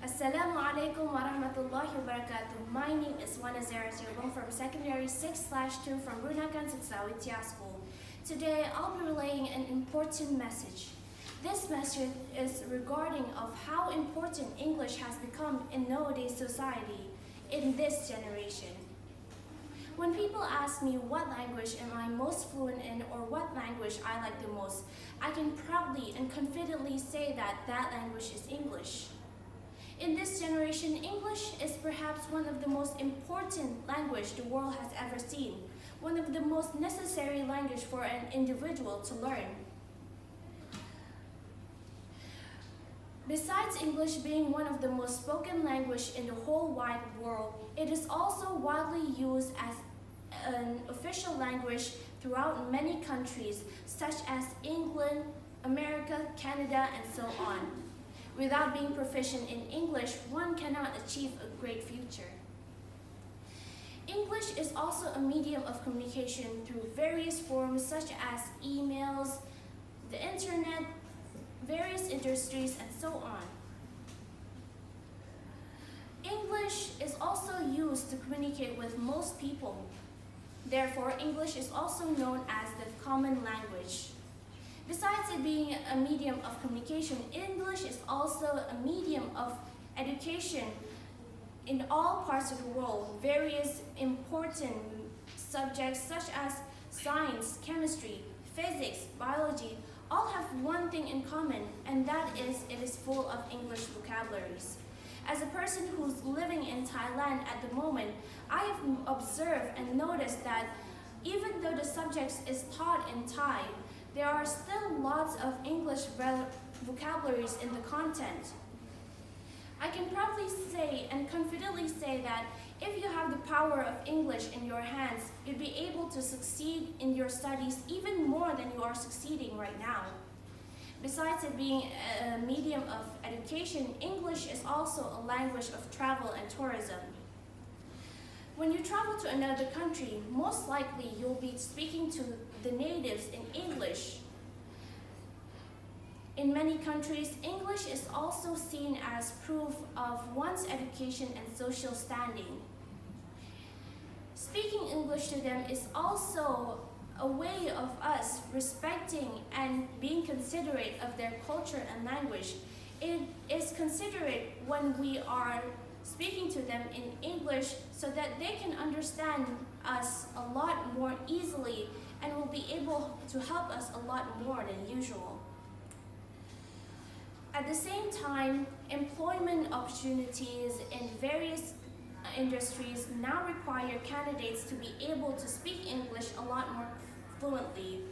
Assalamu alaikum wa rahmatullahi wa barakatuh. My name is Wannazirah Jeh-ubong from Secondary 6/2 from Burnakarn, Suksa, Witya school. Today, I'll be relaying an important message. This message is regarding of how important English has become in nowadays society, in this generation. When people ask me what language am I most fluent in or what language I like the most, I can proudly and confidently say that that language is English. In this generation, English is perhaps one of the most important language the world has ever seen, one of the most necessary language for an individual to learn. Besides English being one of the most spoken language in the whole wide world, it is also widely used as an official language throughout many countries such as England, America, Canada, and so on. Without being proficient in English, one cannot achieve a great future. English is also a medium of communication through various forms such as emails, the internet, various industries, and so on. English is also used to communicate with most people. Therefore, English is also known as the common language. Besides it being a medium of communication, English is also a medium of education in all parts of the world. Various important subjects such as science, chemistry, physics, biology, all have one thing in common, and that is it is full of English vocabularies. As a person who's living in Thailand at the moment, I have observed and noticed that even though the subject is taught in Thai, there are still lots of English vocabularies in the content. I can proudly say and confidently say that if you have the power of English in your hands, you'll be able to succeed in your studies even more than you are succeeding right now. Besides it being a medium of education, English is also a language of travel and tourism. When you travel to another country, most likely you'll be speaking to the natives in English. In many countries, English is also seen as proof of one's education and social standing. Speaking English to them is also a way of us respecting and being considerate of their culture and language. It is considerate when we are speaking to them in English so that they can understand us a lot more easily and will be able to help us a lot more than usual. At the same time, employment opportunities in various industries now require candidates to be able to speak English a lot more fluently.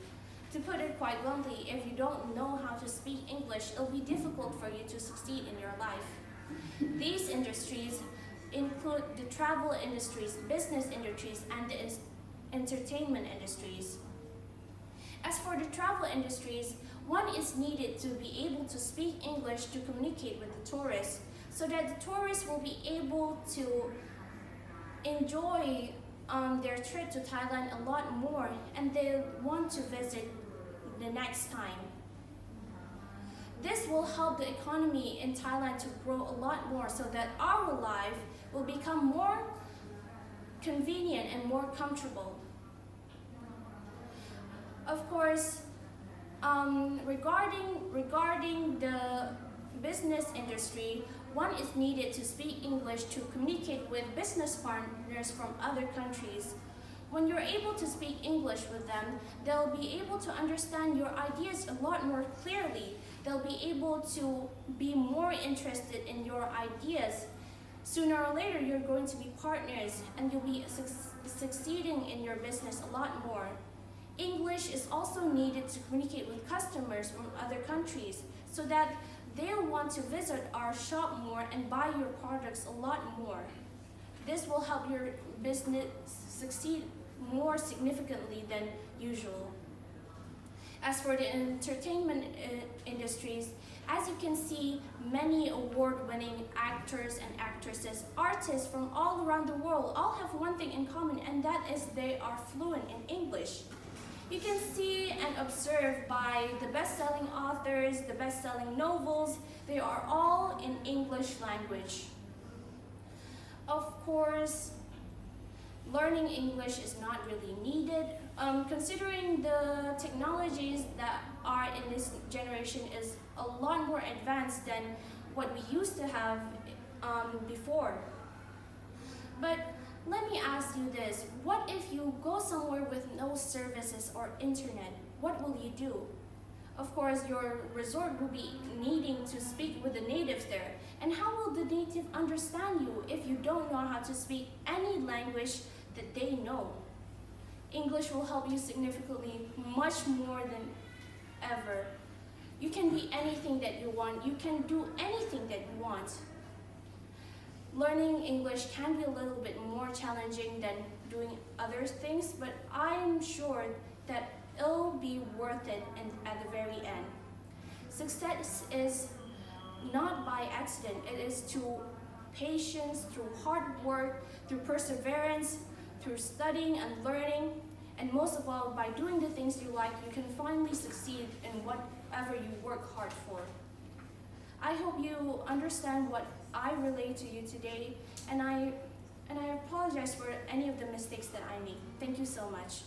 To put it quite bluntly, if you don't know how to speak English, it'll be difficult for you to succeed in your life. These industries include the travel industries, business industries, and the entertainment industries. As for the travel industries, one is needed to be able to speak English to communicate with the tourists so that the tourists will be able to enjoy their trip to Thailand a lot more and they want to visit the next time. This will help the economy in Thailand to grow a lot more so that our life will become more convenient and more comfortable. Of course, regarding the business industry, one is needed to speak English to communicate with business partners from other countries. When you're able to speak English with them, they'll be able to understand your ideas a lot more clearly. They'll be able to be more interested in your ideas. Sooner or later, you're going to be partners and you'll be succeeding in your business a lot more. English is also needed to communicate with customers from other countries so that they'll want to visit our shop more and buy your products a lot more. This will help your business succeed more significantly than usual. As for the entertainment industries, as you can see, many award-winning actors and actresses, artists from all around the world, all have one thing in common, and that is they are fluent in English. You can see and observe by the best-selling authors, the best-selling novels, they are all in English language. Of course, learning English is not really needed. Considering the technologies that are in this generation is a lot more advanced than what we used to have before. But let me ask you this, what if you go somewhere with no services or internet? What will you do? Of course, your resort will be needing to speak with the natives there. And how will the native understand you if you don't know how to speak any language that they know? English will help you significantly much more than ever. You can be anything that you want. You can do anything that you want. Learning English can be a little bit more challenging than doing other things, but I'm sure that it'll be worth it at the very end. Success is not by accident. It is through patience, through hard work, through perseverance, through studying and learning, and most of all, by doing the things you like, you can finally succeed in whatever you work hard for. I hope you understand what I relayed to you today, and I apologize for any of the mistakes that I made. Thank you so much.